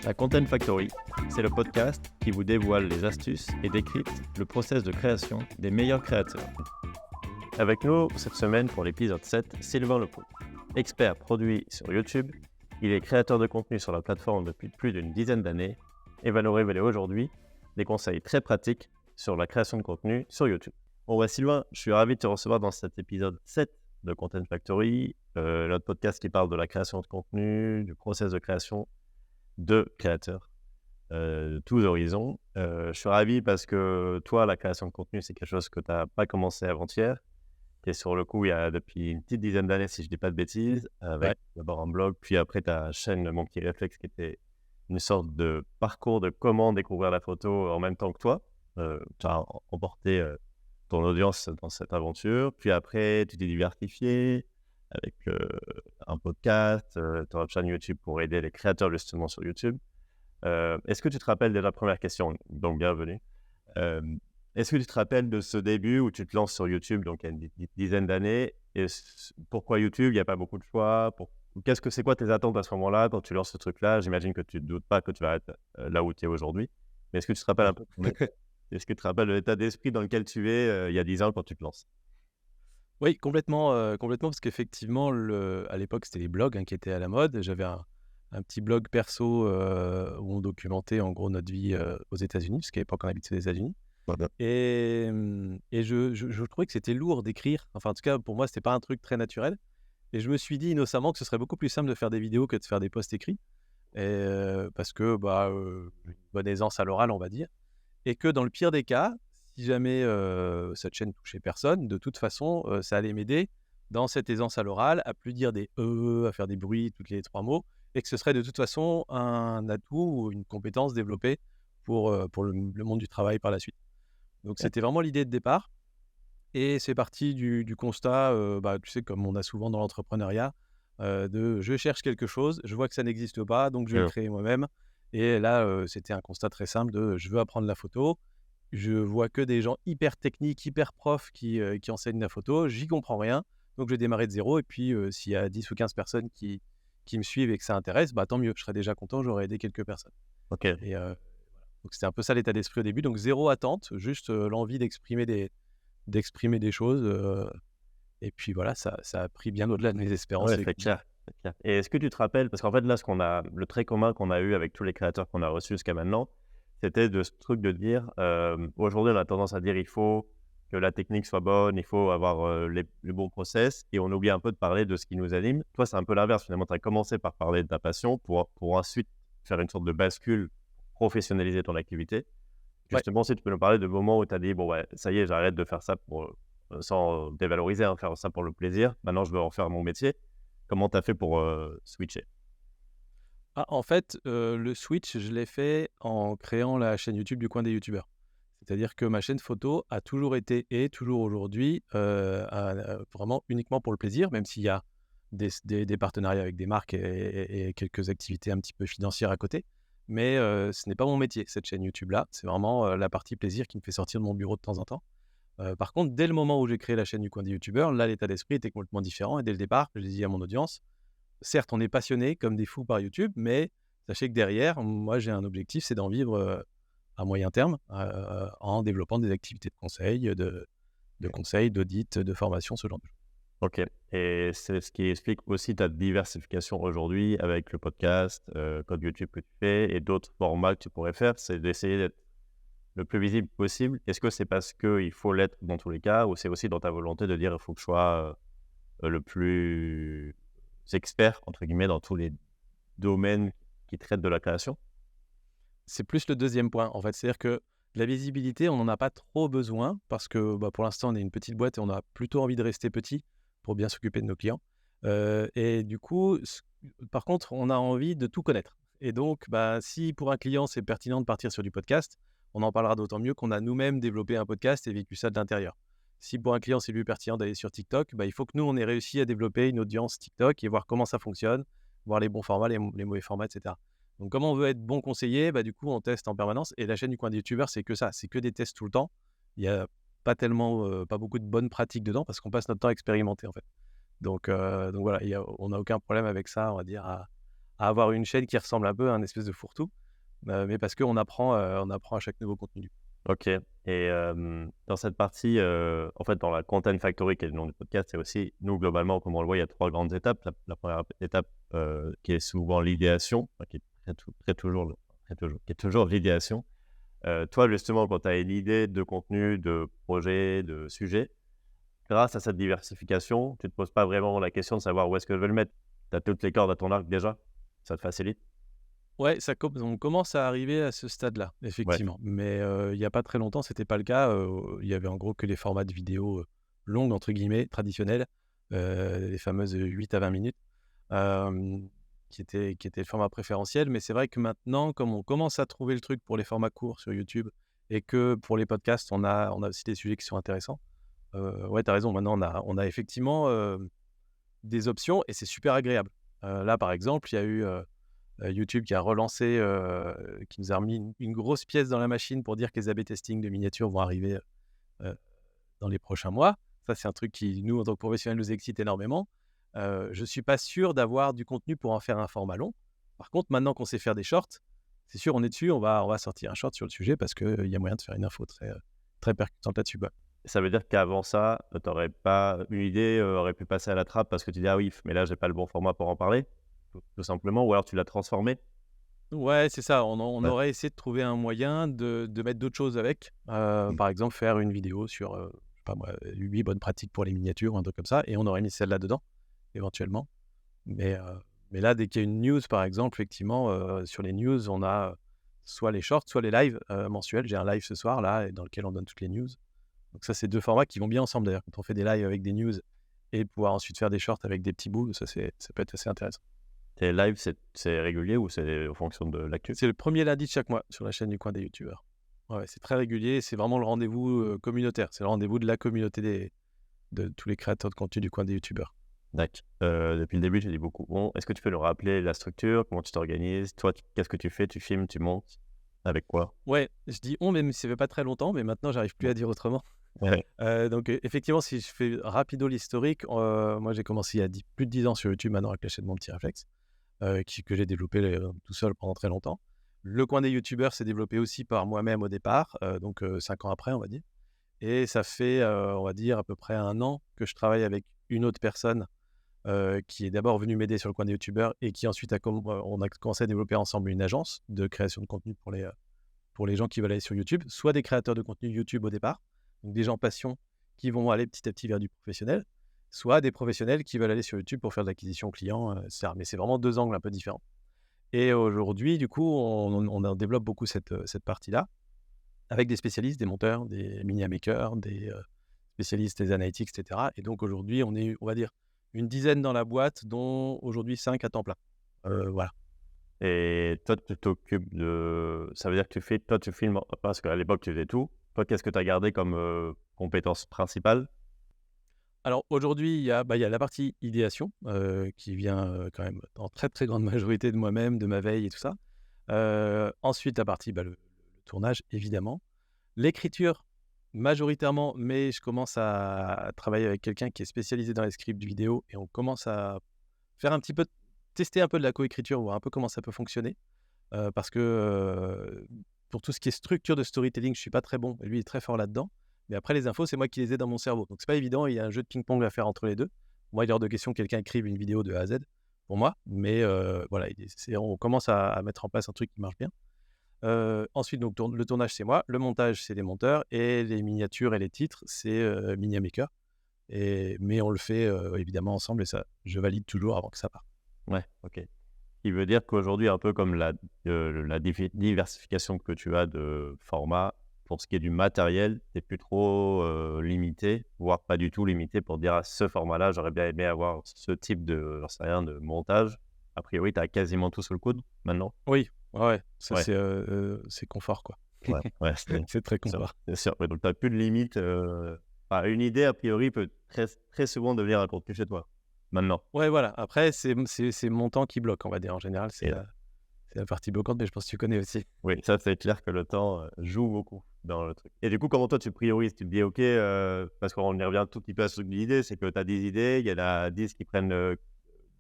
La Content Factory, c'est le podcast qui vous dévoile les astuces et décrypte le process de création des meilleurs créateurs. Avec nous cette semaine pour l'épisode 7, Sylvain Lepaut. Expert produit sur YouTube, il est créateur de contenu sur la plateforme depuis plus d'une dizaine d'années et va nous révéler aujourd'hui des conseils très pratiques sur la création de contenu sur YouTube. Bon Sylvain, je suis ravi de te recevoir dans cet épisode 7 de Content Factory, notre podcast qui parle de la création de contenu, du process de création de créateurs de tous horizons. Je suis ravi parce que toi, la création de contenu, c'est quelque chose que tu n'as pas commencé avant-hier. Tu es sur le coup depuis une petite dizaine d'années, si je ne dis pas de bêtises, avec d'abord un blog, puis après ta chaîne Mon Petit Réflexe, qui était une sorte de parcours de comment découvrir la photo en même temps que toi. Tu as emporté ton audience dans cette aventure. Puis après, tu t'es diversifié avec un podcast, ton chaîne YouTube pour aider les créateurs justement sur YouTube. Est-ce que tu te rappelles de la première question? Donc, bienvenue. Est-ce que tu te rappelles de ce début où tu te lances sur YouTube, donc il y a une dizaine d'années? Et pourquoi YouTube? Il n'y a pas beaucoup de choix. C'est quoi tes attentes à ce moment-là quand tu lances ce truc-là? J'imagine que tu ne doutes pas que tu vas être là où tu es aujourd'hui. Mais est-ce que tu te rappelles un peu Est-ce que tu te rappelles de l'état d'esprit dans lequel tu es il y a 10 ans quand tu te lances? Oui, complètement, parce qu'effectivement, à l'époque, c'était les blogs, qui étaient à la mode. J'avais un petit blog perso, où on documentait en gros notre vie, aux États-Unis, parce qu'à l'époque, on habitait aux États-Unis Voilà. et je trouvais que c'était lourd d'écrire. Enfin, en tout cas, pour moi, c'était pas un truc très naturel et je me suis dit innocemment que ce serait beaucoup plus simple de faire des vidéos que de faire des posts écrits parce que, une bonne aisance à l'oral, on va dire. Et que dans le pire des cas, si jamais, cette chaîne touchait personne, de toute façon, ça allait m'aider dans cette aisance à l'oral, à plus dire des à faire des bruits toutes les 3 mots et que ce serait de toute façon un atout ou une compétence développée pour le monde du travail par la suite. Donc c'était vraiment l'idée de départ et c'est parti du constat, tu sais, comme on a souvent dans l'entrepreneuriat, de je cherche quelque chose, je vois que ça n'existe pas, donc je vais le créer moi-même. Et là, c'était un constat très simple de je veux apprendre la photo. Je vois que des gens hyper techniques, hyper profs qui enseignent la photo. J'y comprends rien, donc je vais démarrer de zéro et puis, s'il y a 10 ou 15 personnes qui me suivent et que ça intéresse, tant mieux. Je serai déjà content, j'aurai aidé quelques personnes Ok. et donc c'était un peu ça l'état d'esprit au début. Donc zéro attente, juste, l'envie d'exprimer des choses, et puis voilà, ça a pris bien au-delà de mes espérances. Ouais, c'est clair, c'est clair. Et est-ce que tu te rappelles, parce qu'en fait là, le trait commun qu'on a eu avec tous les créateurs qu'on a reçus jusqu'à maintenant, c'était de ce truc de dire, aujourd'hui on a tendance à dire il faut que la technique soit bonne, il faut avoir les bons process, et on oublie un peu de parler de ce qui nous anime. Toi, c'est un peu l'inverse finalement, tu as commencé par parler de ta passion pour ensuite faire une sorte de bascule, professionnaliser ton activité. Ouais. Justement, si tu peux nous parler de moments où tu as dit, bon ouais, ça y est, j'arrête de faire ça sans dévaloriser, faire ça pour le plaisir, maintenant je veux en faire mon métier. Comment tu as fait pour switcher? Ah, en fait, le switch, je l'ai fait en créant la chaîne YouTube du coin des youtubeurs. C'est-à-dire que ma chaîne photo a toujours été et toujours aujourd'hui, vraiment uniquement pour le plaisir, même s'il y a des partenariats avec des marques et quelques activités un petit peu financières à côté. Mais, ce n'est pas mon métier, cette chaîne YouTube-là. C'est vraiment, la partie plaisir qui me fait sortir de mon bureau de temps en temps. Par contre, dès le moment où j'ai créé la chaîne du coin des youtubeurs, là, l'état d'esprit était complètement différent et dès le départ, je l'ai dit à mon audience: certes, on est passionné comme des fous par YouTube, mais sachez que derrière, moi, j'ai un objectif, c'est d'en vivre, à moyen terme, en développant des activités de conseil, de conseil, d'audit, de formation, ce genre de choses. OK, et c'est ce qui explique aussi ta diversification aujourd'hui avec le podcast, code YouTube que tu fais et d'autres formats que tu pourrais faire, c'est d'essayer d'être le plus visible possible. Est-ce que c'est parce qu'il faut l'être dans tous les cas ou c'est aussi dans ta volonté de dire: «Il faut que je sois, le plus expert» entre guillemets dans tous les domaines qui traitent de la création? C'est plus le deuxième point, en fait. C'est-à-dire que la visibilité, on n'en a pas trop besoin parce que, pour l'instant, on est une petite boîte et on a plutôt envie de rester petit pour bien s'occuper de nos clients. Et du coup, par contre, on a envie de tout connaître. Et donc, si pour un client, c'est pertinent de partir sur du podcast, on en parlera d'autant mieux qu'on a nous-mêmes développé un podcast et vécu ça de l'intérieur. Si pour un client, c'est plus pertinent d'aller sur TikTok, il faut que nous, on ait réussi à développer une audience TikTok et voir comment ça fonctionne, voir les bons formats, les mauvais formats, etc. Donc, comme on veut être bon conseiller, du coup, on teste en permanence. Et la chaîne du coin des youtubeurs, c'est que ça, c'est que des tests tout le temps. Il y a pas tellement, pas beaucoup de bonnes pratiques dedans parce qu'on passe notre temps à expérimenter, en fait. Donc voilà, on n'a aucun problème avec ça, on va dire, à à avoir une chaîne qui ressemble un peu à un espèce de fourre-tout, mais parce qu'on apprend, on apprend à chaque nouveau contenu. OK. Et dans cette partie, en fait, dans la Content Factory, qui est le nom du podcast, c'est aussi nous, globalement, comme on le voit, il y a 3 grandes étapes. La 1re étape, qui est souvent l'idéation, enfin, qui est qui est toujours l'idéation. Toi, justement, quand tu as une idée de contenu, de projet, de sujet, grâce à cette diversification, tu te poses pas vraiment la question de savoir où est-ce que je vais le mettre. Tu as toutes les cordes à ton arc déjà, ça te facilite? Ouais, on commence à arriver à ce stade-là, Ouais. effectivement. Mais, il y a pas très longtemps, c'était pas le cas, il y avait en gros que les formats de vidéos, «longues» entre guillemets, traditionnels, les fameuses 8 à 20 minutes, qui étaient le format préférentiel. Mais c'est vrai que maintenant, comme on commence à trouver le truc pour les formats courts sur YouTube et que pour les podcasts, on a aussi des sujets qui sont intéressants, ouais, tu as raison, maintenant on a effectivement, des options et c'est super agréable. Là, par exemple, il y a eu, YouTube qui a relancé, qui nous a remis une grosse pièce dans la machine pour dire que les A/B testing de miniatures vont arriver, heu, dans les prochains mois. Ça, c'est un truc qui, nous, en tant que professionnels, nous excite énormément. Je suis pas sûr d'avoir du contenu pour en faire un format long. Par contre, maintenant qu'on sait faire des shorts, c'est sûr, on est dessus, on va sortir un short sur le sujet parce qu'il y a moyen de faire une info très, très percutante là-dessus, quoi. Ça veut dire qu'avant ça, tu aurais pas une idée, aurait pu passer à la trappe parce que tu dis: «Ah oui, mais là, j'ai pas le bon format pour en parler», tout simplement, ou alors tu l'as transformé? Ouais, c'est ça. On Ouais. aurait essayé de trouver un moyen de mettre d'autres choses avec. Mmh. Par exemple, faire une vidéo sur, je sais pas moi, 8 bonnes pratiques pour les miniatures ou un truc comme ça et on aurait mis celle-là dedans, éventuellement. Mais, mais là, dès qu'il y a une news, par exemple, effectivement, sur les news, on a, soit les shorts, soit les lives, mensuels. J'ai un live ce soir là et dans lequel on donne toutes les news. Donc ça, c'est 2 formats qui vont bien ensemble d'ailleurs. Quand on fait des lives avec des news et pouvoir ensuite faire des shorts avec des petits bouts, ça peut être assez intéressant. Tes lives, c'est régulier ou c'est en fonction de l'actu? C'est le premier lundi de chaque mois sur la chaîne du coin des youtubeurs. Ouais, ouais, c'est très régulier, c'est vraiment le rendez-vous, communautaire. C'est le rendez-vous de la communauté de tous les créateurs de contenu du coin des youtubeurs. Dac. Depuis le début, tu dis beaucoup «on». Est-ce que tu peux nous rappeler la structure? Comment tu t'organises? Toi, qu'est-ce que tu fais? Tu filmes, tu montes? Avec quoi? Ouais, je dis «on» même si ça fait pas très longtemps, mais maintenant j'arrive plus Ouais. à dire autrement. Ouais. Donc, effectivement, si je fais rapido l'historique, moi j'ai commencé il y a plus de 10 ans sur YouTube maintenant avec la chaîne Mon Petit Réflexe, que j'ai développé, tout seul pendant très longtemps. Le coin des youtubeurs s'est développé aussi par moi-même au départ, donc 5 ans après, on va dire. Et ça fait, on va dire à peu près 1 an que je travaille avec une autre personne, qui est d'abord venue m'aider sur le coin des youtubeurs et qui ensuite on a commencé à développer ensemble une agence de création de contenu pour les gens qui veulent aller sur YouTube. Soit des créateurs de contenu YouTube au départ, donc des gens passion qui vont aller petit à petit vers du professionnel, soit des professionnels qui veulent aller sur YouTube pour faire de l'acquisition client, et cetera. Mais c'est vraiment 2 angles un peu différents. Et aujourd'hui, du coup, on en développe beaucoup cette partie-là, avec des spécialistes, des monteurs, des mini makers, des, spécialistes des analytics et cetera. Et donc aujourd'hui, on est, on va dire, une dizaine dans la boîte, dont aujourd'hui 5 à temps plein. Voilà. Et toi, tu t'occupes de ça veut dire que tu filmes parce qu'à l'époque, tu faisais tout. Toi, qu'est-ce que tu as gardé comme, compétence principale? Alors aujourd'hui, il y a la partie idéation, qui vient, quand même en très, très grande majorité de moi-même, de ma veille et tout ça. Ensuite la partie, le tournage évidemment. L'écriture majoritairement, mais je commence à travailler avec quelqu'un qui est spécialisé dans les scripts vidéo et on commence à faire un petit peu tester un peu de la coécriture, voir un peu comment ça peut fonctionner. Parce que, pour tout ce qui est structure de storytelling, je suis pas très bon et lui est très fort là-dedans. Mais après les infos, c'est moi qui les ai dans mon cerveau. Donc c'est pas évident, il y a un jeu de ping-pong à faire entre les 2. Moi, il est hors de question que quelqu'un écrive une vidéo de A à Z pour moi, mais voilà, on commence à mettre en place un truc qui marche bien. Ensuite donc le tournage, c'est moi, le montage, c'est les monteurs et les miniatures et les titres, c'est, Miniamaker mais on le fait, évidemment ensemble et ça, je valide toujours avant que ça parte. Ouais, OK. Qui veut dire qu'aujourd'hui, un peu comme la diversification que tu as de formats, pour ce qui est du matériel, tu es plus trop, limité, voire pas du tout limité pour dire: «Ah, ce format-là, j'aurais bien aimé avoir ce type de, j'en sais rien, de montage». A priori, tu as quasiment tout sous le coude, maintenant? Oui, ouais, ouais, ça Ouais, c'est confort quoi. ouais, ouais, c'est C'est très sûr, confort. c'est sûr. Ouais, donc tu as plus de limite, enfin, une idée, a priori, peut très très souvent devenir un contenu chez toi, maintenant. Ouais, voilà, après c'est mon temps qui bloque, on va dire. En général, Et c'est la partie bloquante, mais je pense que tu connais aussi. oui, ça, c'est clair que le temps, joue beaucoup dans le truc. Et du coup, comment toi, tu priorises? Tu te dis: «OK», parce qu'on y revient un tout petit peu à ce truc d'idées, c'est que tu as des idées, il y en a 10 qui prennent,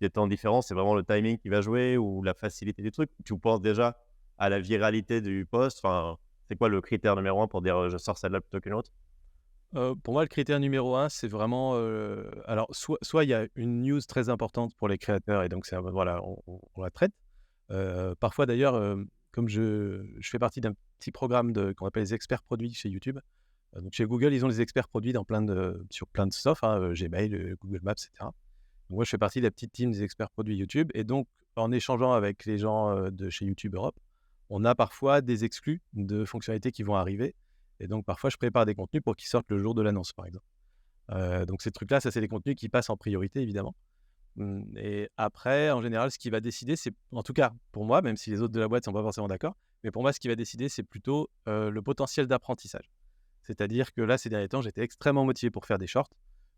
des temps différents, c'est vraiment le timing qui va jouer ou la facilité du truc? Tu penses déjà à la viralité du post? Enfin, c'est quoi le critère numéro un pour dire, «Je sors celle-là plutôt qu'une autre»? Pour moi, le critère numéro un, c'est vraiment, alors soit il y a une news très importante pour les créateurs et donc c'est voilà, on la traite. Parfois d'ailleurs, comme je fais partie d'un petit programme qu'on appelle les experts produits chez YouTube. Donc chez Google, ils ont les experts produits sur plein de stuff, hein, Gmail, Google Maps et cetera. Donc moi, je fais partie de la petite team des experts produits YouTube et donc en échangeant avec les gens, de chez YouTube Europe, on a parfois des exclus de fonctionnalités qui vont arriver et donc parfois je prépare des contenus pour qu'ils sortent le jour de l'annonce, par exemple. Donc ces trucs-là, ça c'est des contenus qui passent en priorité évidemment. Et après, en général, ce qui va décider, c'est en tout cas pour moi, même si les autres de la boîte sont pas forcément d'accord, mais pour moi, ce qui va décider, c'est plutôt, le potentiel d'apprentissage. C'est-à-dire que là, ces derniers temps, j'étais extrêmement motivé pour faire des shorts.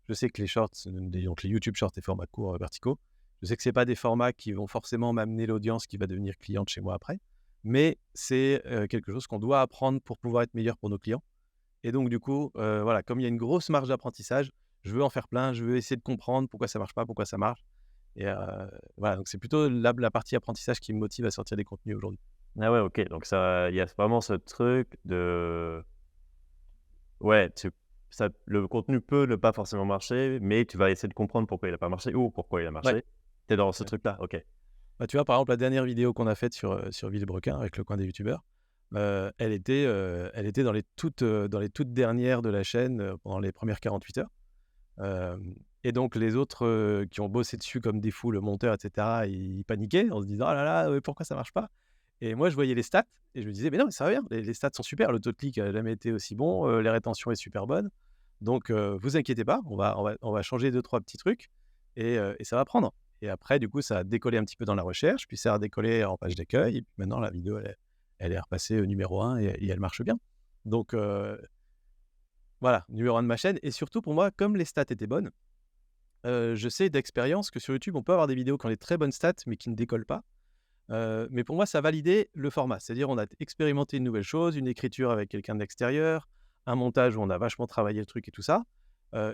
Je sais que les shorts, donc les YouTube shorts et formats courts, verticaux, je sais que c'est pas des formats qui vont forcément m'amener l'audience qui va devenir cliente chez moi après, mais c'est, quelque chose qu'on doit apprendre pour pouvoir être meilleur pour nos clients et donc du coup, voilà, comme il y a une grosse marge d'apprentissage, je veux en faire plein, je veux essayer de comprendre pourquoi ça marche pas, pourquoi ça marche et voilà, donc c'est plutôt la partie apprentissage qui me motive à sortir des contenus aujourd'hui. Ah ouais, OK, donc ça il y a vraiment ce truc de ouais, le contenu peut ne pas forcément marcher, mais tu vas essayer de comprendre pourquoi il a pas marché ou pourquoi il a Ouais, marché. Tu es dans ce ouais. truc-là? OK. Bah, tu vois, par exemple, la dernière vidéo qu'on a faite sur Villebrequin avec le coin des youtubeurs, elle était dans les toutes dernières de la chaîne, pendant les premières 48 heures. Hem et donc les autres, qui ont bossé dessus comme des fous, le monteur et cetera, ils paniquaient en se disant: «Oh là là, pourquoi ça marche pas?» et moi je voyais les stats et je me disais: «Mais non, mais ça va bien, les stats sont super, le taux de clic a jamais été aussi bon, les rétentions est super bonne, donc vous inquiétez pas, on va changer deux trois petits trucs et ça va prendre» et après du coup ça a décollé un petit peu dans la recherche, puis ça a décollé en page d'accueil et puis maintenant la vidéo elle est repassée, numéro un et elle marche bien. Donc voilà, numéro un de ma chaîne et surtout pour moi, comme les stats étaient bonnes, je sais d'expérience que sur YouTube, on peut avoir des vidéos qui ont des très bonnes stats, mais qui ne décollent pas. Mais pour moi, ça validait le format. C'est-à-dire, on a expérimenté une nouvelle chose, une écriture avec quelqu'un de l'extérieur, un montage où on a vachement travaillé le truc et tout ça.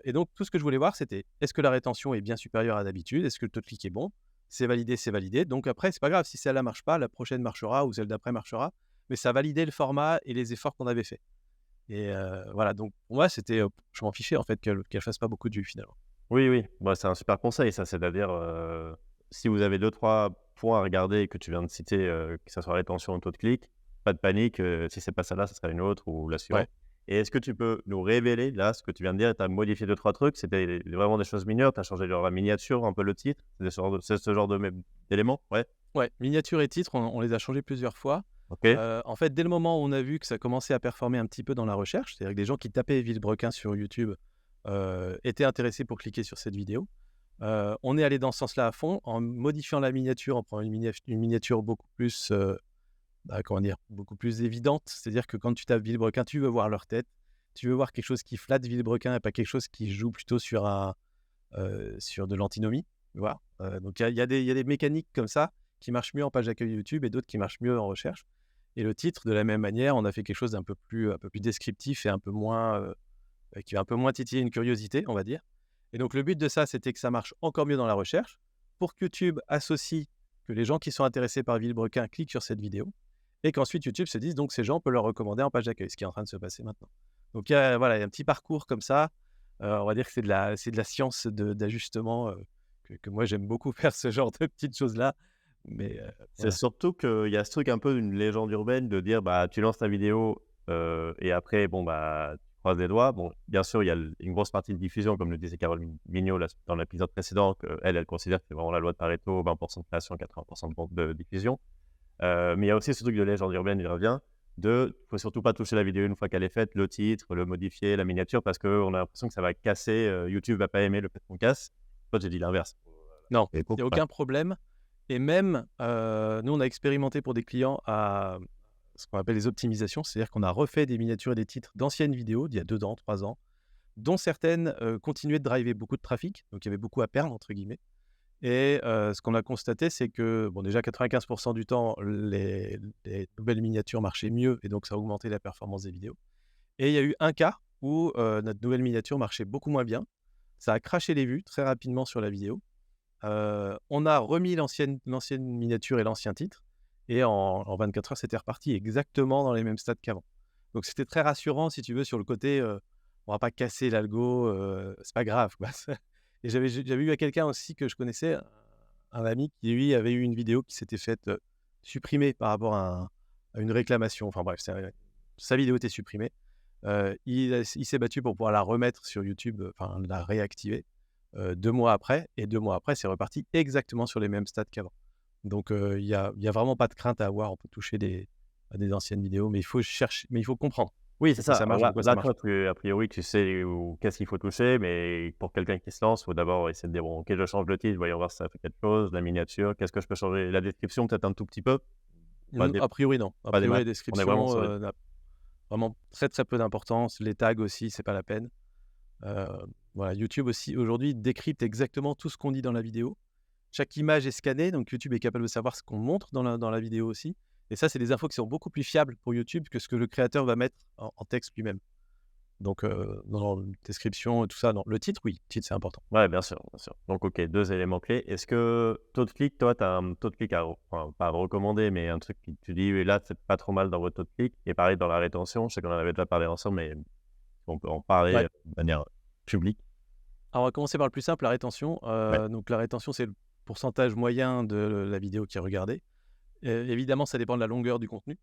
Et donc, tout ce que je voulais voir, c'était est-ce que la rétention est bien supérieure à d'habitude? Est-ce que le taux de clic est bon? C'est validé, c'est validé. Donc après, c'est pas grave si celle-là marche pas, la prochaine marchera ou celle d'après marchera. Mais ça validait le format et les efforts qu'on avait faits. Et voilà, donc pour moi, c'était, je m'en fichais en fait qu'elle fasse pas beaucoup de vues finalement. Oui, oui, bah, c'est un super conseil ça, c'est-à-dire, si vous avez deux trois points à regarder que tu viens de citer, que ça soit rétention ou taux de clic, pas de panique, si c'est pas celle-là, ça sera une autre ou la Ouais. suivante. Et est-ce que tu peux nous révéler là, ce que tu viens de dire, tu as modifié deux trois trucs, c'était vraiment des choses mineures, tu as changé genre la miniature, un peu le titre, c'est ce genre de même d'éléments? Ouais? Ouais, miniature et titre, on les a changés plusieurs fois. OK. En fait, dès le moment où on a vu que ça commençait à performer un petit peu dans la recherche, c'est-à-dire que des gens qui tapaient Villebrequin sur YouTube, étaient intéressés pour cliquer sur cette vidéo, on est allé dans ce sens-là à fond en modifiant la miniature, en prenant une miniature beaucoup plus, comment dire? Beaucoup plus évidente. C'est-à-dire que quand tu tapes Villebrequin, tu veux voir leur tête, tu veux voir quelque chose qui flatte Villebrequin et pas quelque chose qui joue plutôt sur de l'antinomie, tu vois? Donc il y a des mécaniques comme ça qui marchent mieux en page d'accueil YouTube et d'autres qui marchent mieux en recherche et le titre, de la même manière, on a fait quelque chose d'un peu plus descriptif et un peu moins, qui va un peu moins titiller une curiosité, on va dire et donc le but de ça, c'était que ça marche encore mieux dans la recherche pour que YouTube associe que les gens qui sont intéressés par Villebrequin cliquent sur cette vidéo et qu'ensuite YouTube se dise: «Donc ces gens, on peut leur recommander en page d'accueil», ce qui est en train de se passer maintenant. Donc voilà, il y a un petit parcours comme ça, on va dire que c'est de la science d'ajustement, que moi j'aime beaucoup faire ce genre de petites choses-là, mais C'est voilà. surtout qu'il y a ce truc un peu d'une légende urbaine de dire, bah, tu lances ta vidéo, et après bon, bah, tu croises les doigts. Bon, bien sûr, il y a une grosse partie de diffusion comme le disait Caroline Mignot là, dans l'épisode précédent qu'elle, elle considère que c'est vraiment la loi de Pareto, 20 de création, 80 de vente de diffusion. Mais il y a aussi ce truc de légende urbaine, il revient, faut surtout pas toucher la vidéo une fois qu'elle est faite, le titre, le modifier, la miniature parce qu'on a l'impression que ça va casser, YouTube va pas aimer le fait qu'on casse. Toi, j'ai dit l'inverse. Non, Et il y a ouais. aucun problème et même, nous on a expérimenté pour des clients à ce qu'on appelle les optimisations, c'est-à-dire qu'on a refait des miniatures et des titres d'anciennes vidéos d'il y a 2 ans, 3 ans, dont certaines, continuaient de driver beaucoup de trafic, donc il y avait beaucoup à «perdre» entre guillemets et ce qu'on a constaté, c'est que, bon déjà 95 du temps, les nouvelles miniatures marchaient mieux et donc ça a augmenté la performance des vidéos et il y a eu un cas où, notre nouvelle miniature marchait beaucoup moins bien. Ça a craché les vues très rapidement sur la vidéo On a remis l'ancienne miniature et l'ancien titre et en 24 heures, c'était reparti exactement dans les mêmes stats qu'avant. Donc c'était très rassurant si tu veux sur le côté, on va pas casser l'algo, c'est pas grave quoi. Et j'avais eu à quelqu'un aussi que je connaissais, un ami qui lui avait eu une vidéo qui s'était faite, supprimer par rapport à une réclamation. Enfin bref, sa vidéo était supprimée. Il s'est battu pour pouvoir la remettre sur YouTube, enfin la réactiver, 2 mois après et 2 mois après, c'est reparti exactement sur les mêmes stats qu'avant. Donc il y a vraiment pas de crainte à avoir. On peut toucher à des anciennes vidéos, mais il faut comprendre Oui, c'est pourquoi ça. ça Alors marche, là, pourquoi ça là, marche toi, pas. a priori, tu sais qu'est-ce qu'il faut toucher, mais pour quelqu'un qui se lance, il faut d'abord essayer de dire, bon, ok, je change le titre, voyons voir si ça fait quelque chose, la miniature, qu'est-ce que je peux changer, la description peut-être un tout petit peu, pas des, A priori non. A pas des priori, masses. la On est vraiment description, sur les... n'a vraiment très, très peu d'importance. Les tags aussi, c'est pas la peine. Heu, voilà, YouTube aussi, aujourd'hui, décrypte exactement tout ce qu'on dit dans la vidéo. Chaque image est scannée, donc YouTube est capable de savoir ce qu'on montre dans la vidéo aussi. Et ça, c'est des infos qui sont beaucoup plus fiables pour YouTube que ce que le créateur va mettre en texte lui-même. Donc, dans la description et tout ça, non. Le titre, oui, le titre, c'est important. Ouais, bien sûr, bien sûr. Donc, ok, 2 éléments clés. Est-ce que taux de clic, toi, tu as un taux de clic enfin, pas à recommander, mais un truc qui tu dis, oui, là, c'est pas trop mal dans votre taux de clic. Et pareil, dans la rétention, je sais qu'on en avait déjà parlé ensemble, mais on peut en parler Ouais. de manière publique. Alors, on va commencer par le plus simple, la rétention. Ouais. Donc la rétention, c'est le pourcentage moyen de la vidéo qui est regardée. Évidemment, ça dépend de la longueur du contenu,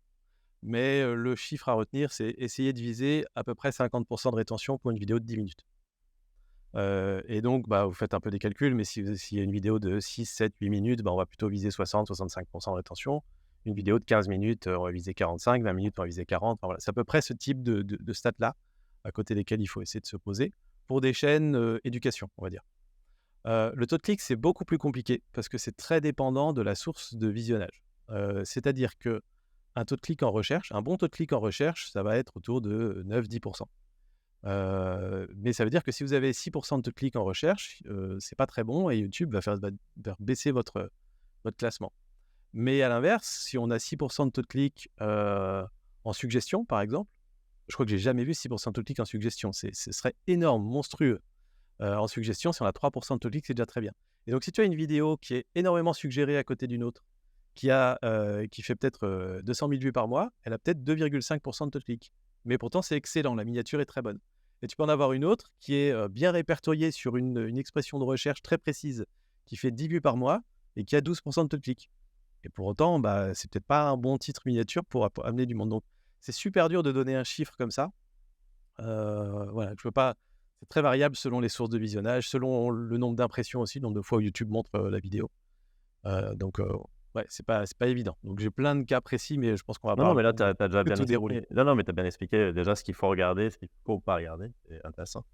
mais le chiffre à retenir, c'est essayer de viser à peu près 50 de rétention pour une vidéo de 10 minutes. Et donc, bah, vous faites un peu des calculs, mais s'il y a une vidéo de 6, 7, 8 minutes, bah, on va plutôt viser 60-65 de rétention. Une vidéo de 15 minutes, on va viser 45, 20 minutes, on va viser 40. Enfin, voilà, c'est à peu près ce type de stats-là, à côté desquels il faut essayer de se poser pour des chaînes, éducation, on va dire. Le taux de clic, c'est beaucoup plus compliqué parce que c'est très dépendant de la source de visionnage. C'est-à-dire qu'un taux de clic en recherche, un bon taux de clic en recherche, ça va être autour de 9-10. Mais ça veut dire que si vous avez 6 de taux de clic en recherche, c'est pas très bon et YouTube va baisser votre classement. Mais à l'inverse, si on a 6 de taux de clic, en suggestion, par exemple, je crois que j'ai jamais vu 6 de taux de clic en suggestion. Ce serait énorme, monstrueux. En suggestion, si on a 3 de taux de clic, c'est déjà très bien. Et donc si tu as une vidéo qui est énormément suggérée à côté d'une autre, qui fait peut-être, 200 000 vues par mois, elle a peut-être 2,5 de taux de clic. Mais pourtant, c'est excellent, la miniature est très bonne. Et tu peux en avoir une autre qui est, bien répertoriée sur une expression de recherche très précise, qui fait 10 vues par mois et qui a 12 de taux de clic. Et pour autant, bah, c'est peut-être pas un bon titre miniature pour amener du monde. Donc c'est super dur de donner un chiffre comme ça. Voilà, je peux pas, c'est très variable selon les sources de visionnage, selon le nombre d'impressions aussi, le nombre de fois où YouTube montre, la vidéo. Donc ouais, c'est pas évident. Donc j'ai plein de cas précis, mais je pense qu'on va Non, non, pas mais là, tu as déjà que bien tout dérouler. expliqué. Non, non, mais tu as bien expliqué déjà ce qu'il faut regarder, ce qu'il faut pas regarder. C'est intéressant.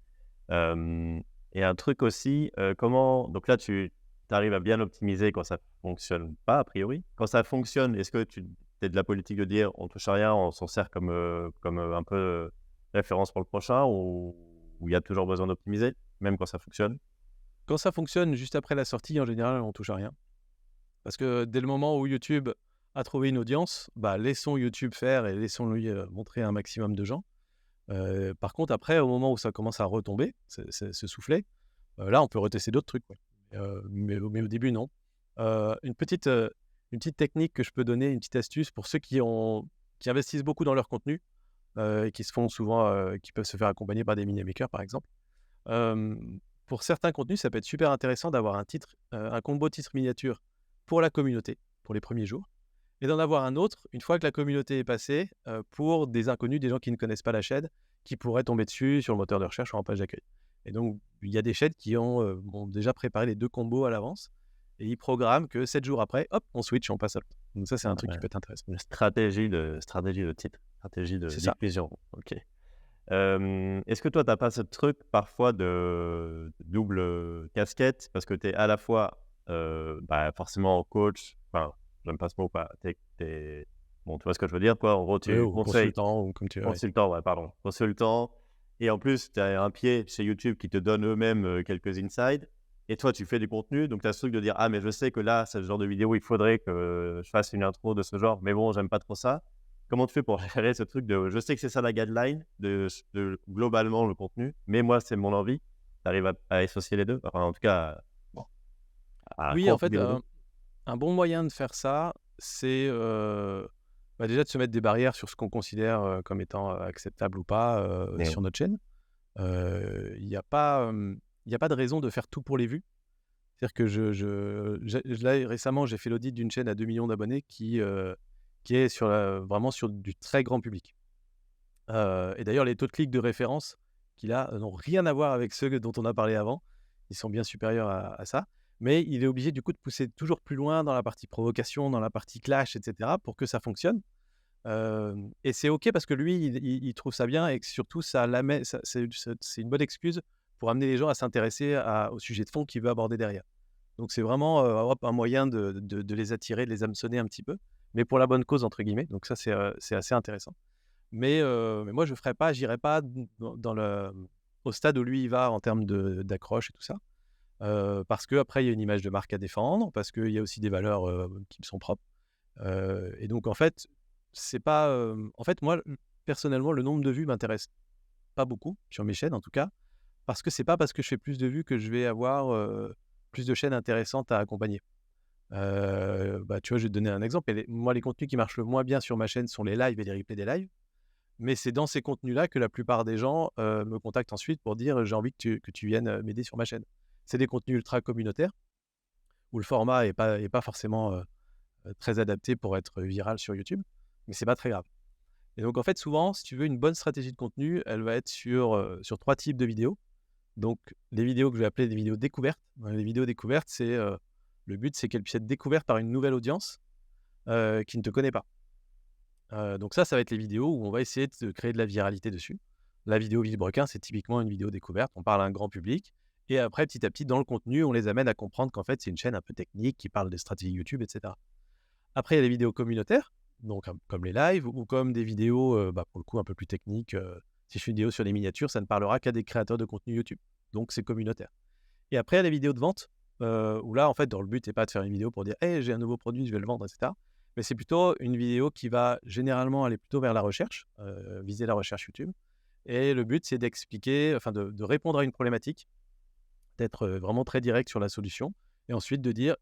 Hem et un truc aussi, comment donc là, tu arrives à bien optimiser quand ça fonctionne pas, a priori. Quand ça fonctionne, est-ce que tu es de la politique de dire: «On touche à rien, on s'en sert comme, un peu, référence pour le prochain» ou il y a toujours besoin d'optimiser, même quand ça fonctionne? Quand ça fonctionne juste après la sortie, en général, on touche à rien. Parce que dès le moment où YouTube a trouvé une audience, bah, laissons YouTube faire et laissons-lui, montrer un maximum de gens. Par contre, après, au moment où ça commence à retomber, se souffler, là, on peut retester d'autres trucs, ouais. Mais au début, non. Une petite technique que je peux donner, une petite astuce pour ceux qui investissent beaucoup dans leur contenu, et qui se font souvent, qui peuvent se faire accompagner par des mini makers, par exemple. Pour certains contenus, ça peut être super intéressant d'avoir un combo titre miniature pour la communauté, pour les premiers jours, et d'en avoir un autre une fois que la communauté est passée, pour des inconnus, des gens qui ne connaissent pas la chaîne, qui pourraient tomber dessus sur le moteur de recherche ou en page d'accueil. Et donc, il y a des chaînes qui ont déjà préparé les 2 combos à l'avance et ils programment que 7 jours après, hop, on switch, on passe à l'autre. Donc ça, c'est un truc qui Ouais, peut être intéressant. une stratégie de titre, stratégie de C'est ça. diffusion. OK. Est-ce que toi, tu as pas ce truc parfois de double, casquette? Parce que tu es à la fois, bah, forcément coach, enfin, j'aime pas ce mot, pas tu bon, tu vois ce que je veux dire, quoi? En gros, Ouais, tu ou conseilles consultant ou comme tu veux, ouais. consultant, ouais, pardon, consultant et en plus, tu as un pied chez YouTube qui te donne eux-mêmes, quelques insides et toi, tu fais du contenu, donc tu as ce truc de dire: «Ah mais je sais que là, c'est le genre de vidéo, il faudrait que je fasse une intro de ce genre, mais bon, j'aime pas trop ça». Comment tu fais pour gérer ce truc de je sais que c'est ça la guideline de globalement le contenu, mais moi, c'est mon envie. Tu arrives à associer les 2? Enfin, en tout cas, bon. à Oui, en courte fait, durée? un bon moyen de faire ça, c'est, déjà de se mettre des barrières sur ce qu'on considère, comme étant, acceptable ou pas, Mais sur notre chaîne. Il y a pas, il y a pas de raison de faire tout pour les vues. C'est-à-dire que là, récemment, j'ai fait l'audit d'une chaîne à 2 millions d'abonnés qui est vraiment sur du très grand public. Et d'ailleurs, les taux de clics de référence qu'il a, n'ont rien à voir avec ceux dont on a parlé avant. Ils sont bien supérieurs à ça. Mais il est obligé, du coup, de pousser toujours plus loin dans la partie provocation, dans la partie clash et cetera pour que ça fonctionne. Et c'est OK parce que lui, il trouve ça bien et que surtout ça l'amène ça c'est une bonne excuse pour amener les gens à s'intéresser au sujet de fond qu'il veut aborder derrière. Donc c'est vraiment, hop, un moyen de les attirer, de les hameçonner un petit peu, mais pour la «bonne cause» entre guillemets, donc ça c'est assez intéressant. Mais moi j'irai pas dans au stade où lui il va en termes d'accroche et tout ça, parce qu'après il y a une image de marque à défendre, parce qu'il y a aussi des valeurs, qui me sont propres. Et donc en fait, c'est pas, en fait moi, personnellement, le nombre de vues m'intéresse pas beaucoup, sur mes chaînes en tout cas, parce que c'est pas parce que je fais plus de vues que je vais avoir, plus de chaînes intéressantes à accompagner. Bah, tu vois, je vais te donner un exemple et les contenus qui marchent le moins bien sur ma chaîne sont les lives et les replays des lives, mais c'est dans ces contenus-là que la plupart des gens, me contactent ensuite pour dire: «J'ai envie que tu viennes, m'aider sur ma chaîne». C'est des contenus ultra communautaires où le format est pas forcément, très adapté pour être viral sur YouTube, mais c'est pas très grave. Et donc en fait, souvent, si tu veux une bonne stratégie de contenu, elle va être sur 3 types de vidéos. Donc les vidéos que je vais appeler des vidéos découvertes. Les vidéos découvertes, le but, c'est qu'elles puissent être découvertes par une nouvelle audience, qui ne te connaît pas. Donc ça va être les vidéos où on va essayer de créer de la viralité dessus. La vidéo Vilebrequin, c'est typiquement une vidéo découverte. On parle à un grand public et après, petit à petit, dans le contenu, on les amène à comprendre qu'en fait, c'est une chaîne un peu technique qui parle de stratégie YouTube et cetera. Après, il y a les vidéos communautaires, donc comme les lives ou comme des vidéos, pour le coup, un peu plus techniques. Si je fais une vidéo sur les miniatures, ça ne parlera qu'à des créateurs de contenu YouTube. Donc c'est communautaire. Et après, il y a les vidéos de vente, où là, en fait, dans le but n'est pas de faire une vidéo pour dire: «Hey, j'ai un nouveau produit, je vais le vendre» et cetera. Mais c'est plutôt une vidéo qui va généralement aller plutôt vers la recherche, viser la recherche YouTube. Et le but, c'est d'expliquer, enfin de répondre à une problématique, d'être, vraiment très direct sur la solution et ensuite de dire: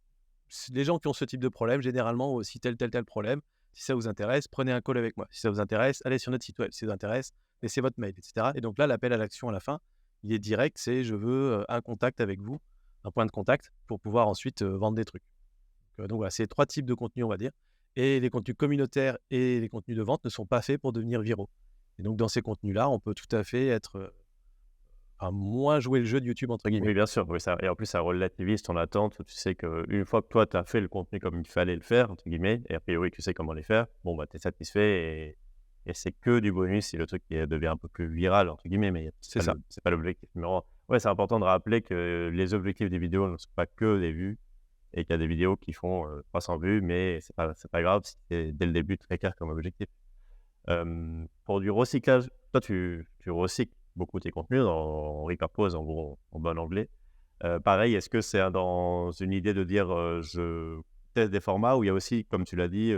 les gens qui ont ce type de problème, généralement, ont aussi tel, tel, tel problème. Si ça vous intéresse, prenez un call avec moi. Si ça vous intéresse, allez sur notre site web. Si ça vous intéresse, laissez votre mail, et cetera. Et donc là, l'appel à l'action à la fin, il est direct, c'est: je veux, un contact avec vous, un point de contact pour pouvoir ensuite, vendre des trucs. Donc voilà, c'est 3 types de contenus, on va dire. Et les contenus communautaires et les contenus de vente ne sont pas faits pour devenir viraux. Et donc dans ces contenus-là, on peut tout à fait être, enfin moins jouer le jeu de YouTube entre guillemets. Oui, bien sûr, oui, ça et en plus, ça relativise ton attente. Tu sais qu'une fois que toi, tu as fait le contenu comme il fallait le faire, entre guillemets, et a priori, tu sais comment les faire, bon, bah, tu es satisfait et c'est que du bonus si le truc devient un peu plus «viral», entre guillemets, mais C'est ça. c'est pas l'objectif numéro 1. Ouais, c'est important de rappeler que les objectifs des vidéos ne sont pas que des vues et qu'il y a des vidéos qui font, 300 vues, mais c'est pas grave si c'est dès le début très clair comme objectif. Pour du recyclage, toi, tu recycles beaucoup tes contenus en repurpose, en gros, en bon anglais. Pareil, est-ce que c'est dans une idée de dire, je teste des formats où il y a aussi, comme tu l'as dit,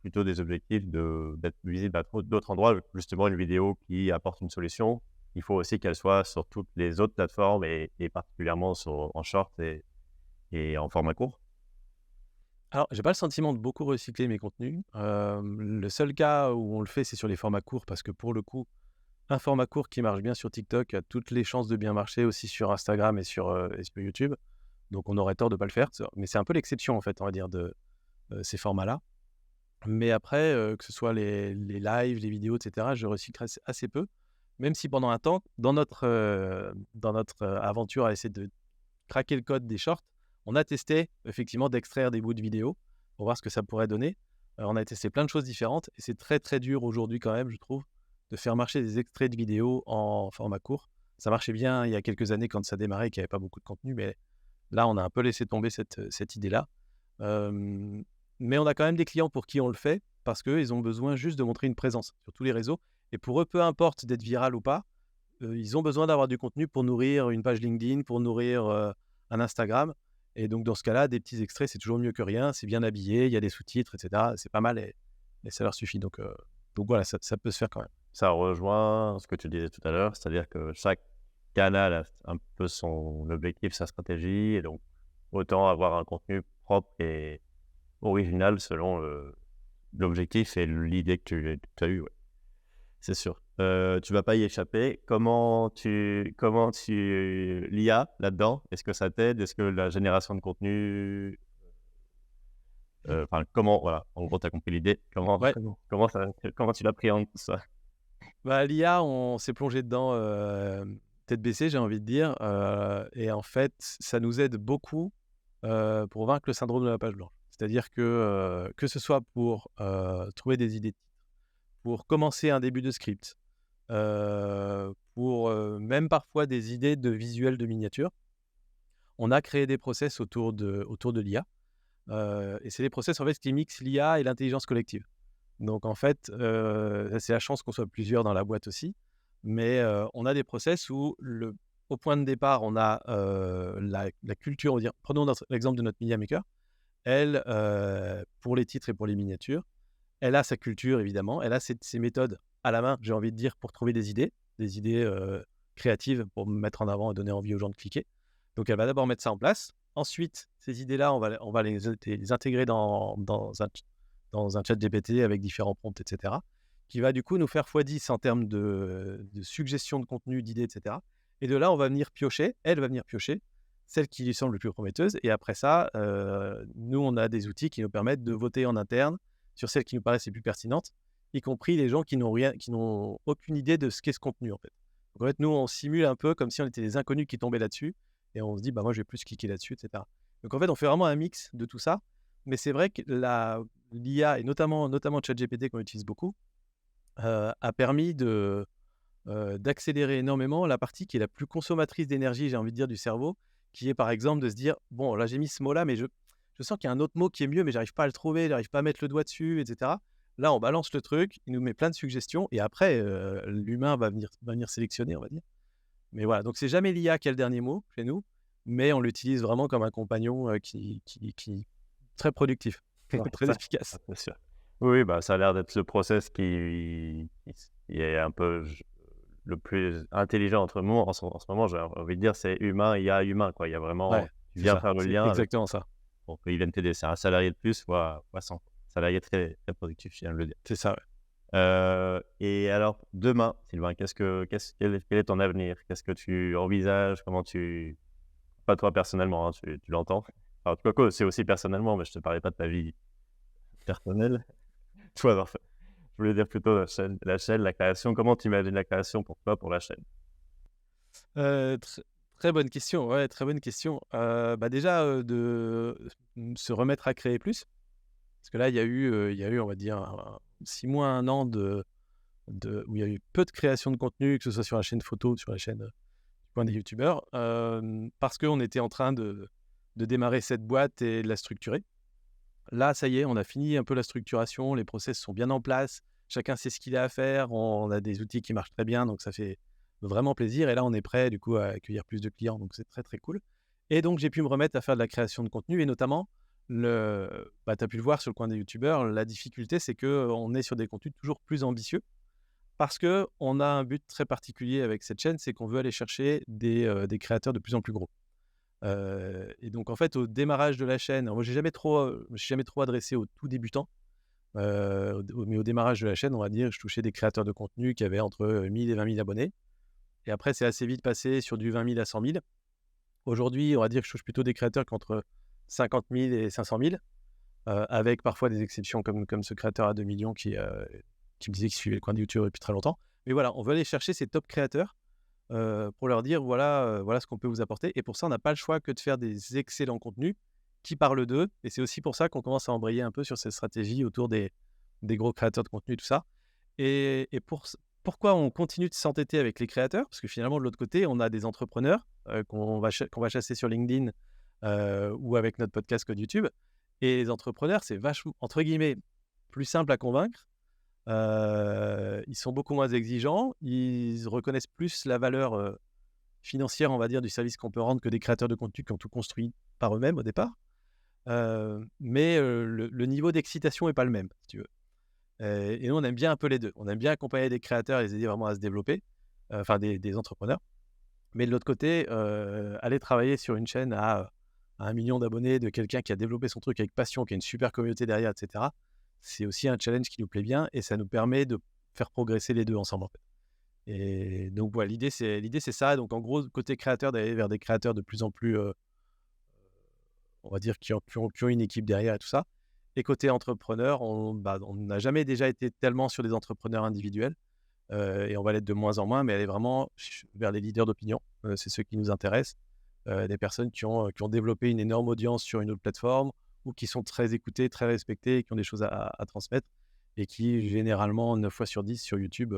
plutôt des objectifs d'être visible à d'autres endroits? Justement, une vidéo qui apporte une solution, il faut aussi qu'elle soit sur toutes les autres plateformes et particulièrement en short et en format court? Alors, j'ai pas le sentiment de beaucoup recycler mes contenus. Le seul cas où on le fait, c'est sur les formats courts parce que pour le coup, un format court qui marche bien sur TikTok a toutes les chances de bien marcher aussi sur Instagram et sur YouTube. Donc on aurait tort de pas le faire. Mais c'est un peu l'exception en fait, on va dire, de, ces formats-là. Mais après, que ce soit les lives, les vidéos et cetera, je recycle assez peu. Même si pendant un temps, dans notre aventure à essayer de craquer le code des shorts, on a testé effectivement d'extraire des bouts de vidéos pour voir ce que ça pourrait donner. On a testé plein de choses différentes et c'est très, très dur aujourd'hui quand même, je trouve, de faire marcher des extraits de vidéos en format court. Ça marchait bien il y a quelques années quand ça démarrait et qu'il y avait pas beaucoup de contenu, mais là, on a un peu laissé tomber cette idée-là. Hem, mais on a quand même des clients pour qui on le fait parce qu'ils ont besoin juste de montrer une présence sur tous les réseaux et pour eux, peu importe d'être viral ou pas, ils ont besoin d'avoir du contenu pour nourrir une page LinkedIn, pour nourrir, un Instagram. Et donc dans ce cas-là, des petits extraits, c'est toujours mieux que rien. C'est bien habillé, il y a des sous-titres et cetera. C'est pas mal et ça leur suffit. Donc voilà, ça peut se faire quand même. Ça rejoint ce que tu disais tout à l'heure, c'est-à-dire que chaque canal a un peu son objectif, sa stratégie et donc autant avoir un contenu propre et original selon l'objectif et l'idée que tu as eue. Ouais. C'est sûr. Tu vas pas y échapper. Comment tu l'IA là-dedans, est-ce que ça t'aide? Est-ce que la génération de contenu, comment voilà, en gros, tu as compris l'idée. Comment Ouais. comment tu l'appréhendes ça? Bah, l'IA, on s'est plongé dedans, tête baissée, j'ai envie de dire, et en fait, ça nous aide beaucoup, pour vaincre le syndrome de la page blanche. C'est-à-dire que ce soit pour, trouver des idées, pour commencer un début de script, pour, même parfois des idées de visuels de miniatures. On a créé des process autour de l'IA, et c'est des process, en fait, qui mixent l'IA et l'intelligence collective. Donc en fait, c'est la chance qu'on soit plusieurs dans la boîte aussi, mais on a des process où au point de départ, on a, la culture, on va dire prenons l'exemple de notre media maker. Elle, pour les titres et pour les miniatures, elle a sa culture évidemment, elle a ses méthodes à la main, j'ai envie de dire, pour trouver des idées, créatives pour mettre en avant et donner envie aux gens de cliquer. Donc elle va d'abord mettre ça en place. Ensuite, ces idées-là, on va les intégrer dans un chat GPT avec différents prompts, etc., qui va du coup nous faire x10 en termes de suggestions de contenu, d'idées, etc. Et de là, on va venir piocher, elle va venir piocher celle qui lui semble le plus prometteuse. Et après ça, nous, on a des outils qui nous permettent de voter en interne sur celles qui nous paraissent les plus pertinentes, y compris les gens qui n'ont aucune idée de ce qu'est ce contenu, en fait. Donc en fait, nous, on simule un peu comme si on était des inconnus qui tombaient là-dessus, et on se dit, bah moi, je vais plus cliquer là-dessus, etc. Donc en fait, on fait vraiment un mix de tout ça. Mais c'est vrai que l'IA, et notamment ChatGPT qu'on utilise beaucoup, a permis d'accélérer énormément la partie qui est la plus consommatrice d'énergie, j'ai envie de dire, du cerveau, qui est par exemple de se dire: «Bon, là, j'ai mis ce mot-là, mais je sens qu'il y a un autre mot qui est mieux, mais j'arrive pas à le trouver, j'arrive pas à mettre le doigt dessus», et cetera. Là, on balance le truc, il nous met plein de suggestions et après, l'humain va venir sélectionner, on va dire. Mais voilà, donc c'est jamais l'IA qui a le dernier mot chez nous, mais on l'utilise vraiment comme un compagnon, qui très productif, Ouais, très ça, efficace. c'est sûr. Oui, bah, ça a l'air d'être le process qui est un peu le plus intelligent entre nous en ce moment, j'ai envie de dire, c'est humain, IA, humain, quoi. Il y a vraiment Ouais, tu c'est viens ça, faire le c'est lien avec exactement ça, pour qu'ils viennent t'aider. C'est un salarié de plus fois 100. Salarié très, très productif, je viens de le dire. c'est ça, ouais. Et alors demain, Sylvain, quel est ton avenir? Qu'est-ce que tu envisages? Pas toi personnellement, hein, tu l'entends. Alors quoique, c'est aussi personnellement, mais je te parlais pas de ta vie personnelle. Toi, non, je voulais dire plutôt la chaîne, la création. Comment tu imagines la création pour toi, pour la chaîne? Tr Très bonne question, ouais, très bonne question. Bah, déjà, se remettre à créer plus, parce que là, il y a eu, on va dire, 6 mois, 1 an où il y a eu peu de création de contenu, que ce soit sur la chaîne photo ou sur la chaîne, du Coin des youtubeurs, parce qu'on était en train de démarrer cette boîte et de la structurer. Là, ça y est, on a fini un peu la structuration, les process sont bien en place, chacun sait ce qu'il a à faire, on a des outils qui marchent très bien, donc ça fait vraiment plaisir. Et là, on est prêt du coup à accueillir plus de clients, donc c'est très, très cool. Et donc j'ai pu me remettre à faire de la création de contenu et notamment tu as pu le voir sur le Coin des youtubeurs, la difficulté, c'est qu'on est sur des contenus toujours plus ambitieux parce qu'on a un but très particulier avec cette chaîne, c'est qu'on veut aller chercher des créateurs de plus en plus gros. Et donc en fait, au démarrage de la chaîne, moi je me suis jamais trop adressé aux tout débutants, mais au démarrage de la chaîne, on va dire, je touchais des créateurs de contenu qui avaient entre, 1 000 et 20 000 abonnés, et après c'est assez vite passé sur du 20 000 à 100 000. Aujourd'hui, on va dire que je touche plutôt des créateurs qui ont entre 50 000 et 500 000, avec parfois des exceptions comme ce créateur à 2 millions qui me disait qu'il suivait le Coin de YouTube depuis très longtemps. Mais voilà, on veut aller chercher ces top créateurs, pour leur dire: «Voilà ce qu'on peut vous apporter», et pour ça, on n'a pas le choix que de faire des excellents contenus qui parlent d'eux, et c'est aussi pour ça qu'on commence à embrayer un peu sur cette stratégie autour des gros créateurs de contenu, tout ça. Et pourquoi on continue de s'entêter avec les créateurs? Parce que finalement, de l'autre côté, on a des entrepreneurs, qu'on va chasser sur LinkedIn, ou avec notre podcast Code YouTube, et les entrepreneurs, c'est vachement, entre guillemets, «plus simple à convaincre». Ils sont beaucoup moins exigeants, ils reconnaissent plus la valeur, financière, on va dire, du service qu'on peut rendre que des créateurs de contenu qui ont tout construit par eux-mêmes au départ. Mais le niveau d'excitation est pas le même, si tu veux. Et nous, on aime bien un peu les 2. On aime bien accompagner des créateurs et les aider vraiment à se développer, enfin des entrepreneurs. Mais de l'autre côté, aller travailler sur une chaîne à à 1 million d'abonnés, de quelqu'un qui a développé son truc avec passion, qui a une super communauté derrière, et cetera, c'est aussi un challenge qui nous plaît bien et ça nous permet de faire progresser les 2 ensemble, en fait. Et donc voilà, l'idée c'est ça. Donc en gros, côté créateur, d'aller vers des créateurs de plus en plus, on va dire qui ont une équipe derrière et tout ça. Et côté entrepreneur, on n'a jamais déjà été tellement sur des entrepreneurs individuels, et on va l'être de moins en moins, mais aller vraiment vers les leaders d'opinion. C'est ceux qui nous intéressent, des personnes qui ont développé une énorme audience sur une autre plateforme ou qui sont très écoutées, très respectées et qui ont des choses à transmettre et qui généralement 9 fois sur 10 sur YouTube,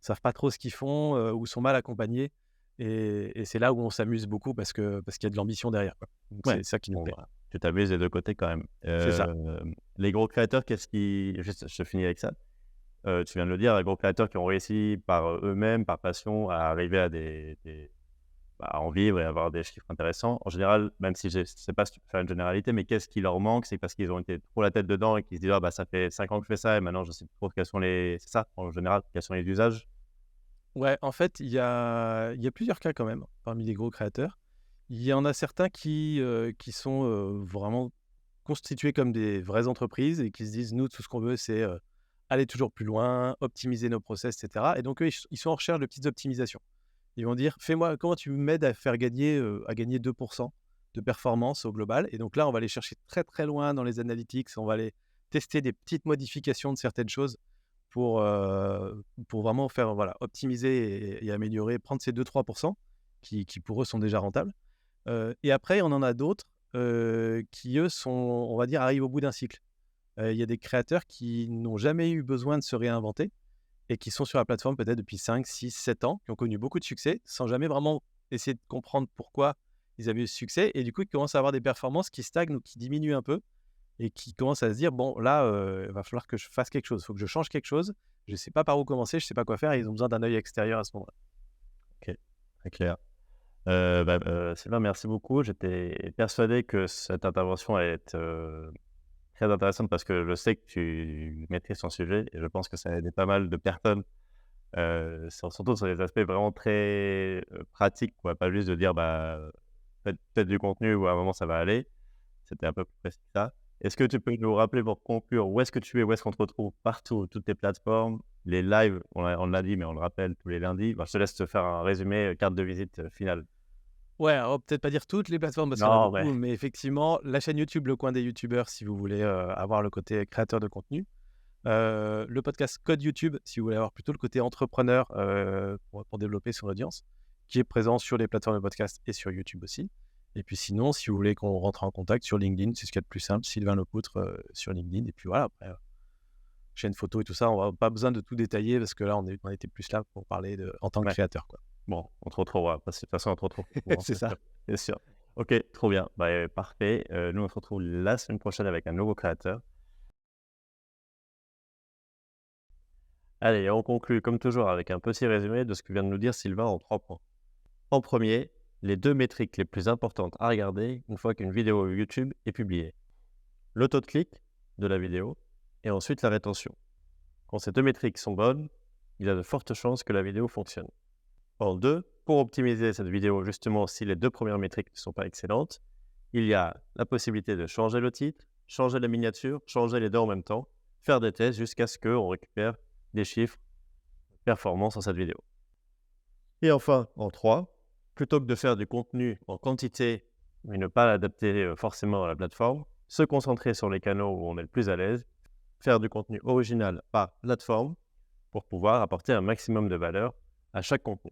savent pas trop ce qu'ils font, ou sont mal accompagnés et c'est là où on s'amuse beaucoup parce qu'il y a de l'ambition derrière, quoi. Donc Ouais, c'est ça qui nous bon, plaît. bah, tu t'amuses des 2 côtés quand même. C'est ça. Les gros créateurs, qu'est-ce qui juste je finis avec ça. Tu viens de le dire, les gros créateurs qui ont réussi par, eux-mêmes, par passion, à arriver à à en vivre et avoir des chiffres intéressants. En général, même si je ne sais pas si tu peux faire une généralité, mais qu'est-ce qui leur manque? C'est parce qu'ils ont été trop la tête dedans et qu'ils se disent: «Ah bah, ça fait 5 ans que je fais ça et maintenant je sais plus trop quels sont les» c'est ça, en général, quels sont les usages? Ouais, en fait, il y a plusieurs cas quand même parmi les gros créateurs. Il y en a certains qui sont, vraiment constitués comme des vraies entreprises et qui se disent: «Nous, tout ce qu'on veut, c'est, aller toujours plus loin, optimiser nos process» et cetera et donc eux, ils sont en recherche de petites optimisations. Ils vont dire: «Fais-moi comment tu m'aides à gagner 2 de performance au global?» Et donc là, on va aller chercher très, très loin dans les analytics. On va aller tester des petites modifications de certaines choses pour vraiment faire, voilà, optimiser et améliorer, prendre ces 2-3 qui pour eux sont déjà rentables. Et après, on en a d'autres, qui eux sont, on va dire, arrivent au bout d'un cycle. Il y a des créateurs qui n'ont jamais eu besoin de se réinventer et qui sont sur la plateforme peut-être depuis 5, 6, 7 ans, qui ont connu beaucoup de succès sans jamais vraiment essayer de comprendre pourquoi ils avaient eu ce succès et du coup, ils commencent à avoir des performances qui stagnent ou qui diminuent un peu et qui commencent à se dire: «Bon là, il va falloir que je fasse quelque chose, il faut que je change quelque chose. Je ne sais pas par où commencer, je ne sais pas quoi faire» et ils ont besoin d'un œil extérieur à ce moment-là. OK, très clair. Sylvain, merci beaucoup. J'étais persuadé que cette intervention allait être, très intéressante parce que je sais que tu maîtrises ton sujet et je pense que ça va aider pas mal de personnes, surtout sur les aspects vraiment très, pratiques, quoi. Pas juste de dire: «Bah, faites du contenu ou à un moment ça va aller». C'était un peu plus précis que ça. Est-ce que tu peux nous rappeler pour conclure où est-ce que tu es? Où est-ce qu'on te retrouve? Partout, toutes tes plateformes, les lives, on l'a dit, mais on le rappelle tous les lundis. Bah, je te laisse te faire un résumé, carte de visite, finale. Ouais, alors peut-être pas dire toutes les plateformes parce qu'il y en a Non, mais beaucoup, mais effectivement, la chaîne YouTube Le Coin des Youtubeurs si vous voulez, avoir le côté créateur de contenu. Le podcast Code YouTube si vous voulez avoir plutôt le côté entrepreneur, pour développer son audience, qui est présent sur les plateformes de podcast et sur YouTube aussi. Et puis sinon, si vous voulez qu'on rentre en contact sur LinkedIn, c'est ce qu'il y a de plus simple, Sylvain Lepoutre, sur LinkedIn et puis voilà après, chaîne photo et tout ça, on va pas besoin de tout détailler parce que là on était plus là pour parler en tant que ouais, créateur, quoi. bon, on te retrouvera parce que de toute façon on te retrouve souvent, C'est c'est ça. sûr, c'est sûr. OK, trop bien. Bah, parfait. Nous on se retrouve la semaine prochaine avec un nouveau créateur. Allez, on conclut comme toujours avec un petit résumé de ce que vient de nous dire Sylvain en 3 points. En premier, les 2 métriques les plus importantes à regarder une fois qu'une vidéo YouTube est publiée. Le taux de clic de la vidéo et ensuite la rétention. Quand ces 2 métriques sont bonnes, il y a de fortes chances que la vidéo fonctionne. En 2, pour optimiser cette vidéo, justement, si les 2 premières métriques ne sont pas excellentes, il y a la possibilité de changer le titre, changer la miniature, changer les 2 en même temps, faire des tests jusqu'à ce qu'on récupère des chiffres performants sur cette vidéo. Et enfin, en 3, plutôt que de faire du contenu en quantité, mais ne pas l'adapter forcément à la plateforme, se concentrer sur les canaux où on est le plus à l'aise, faire du contenu original par plateforme pour pouvoir apporter un maximum de valeur à chaque contenu.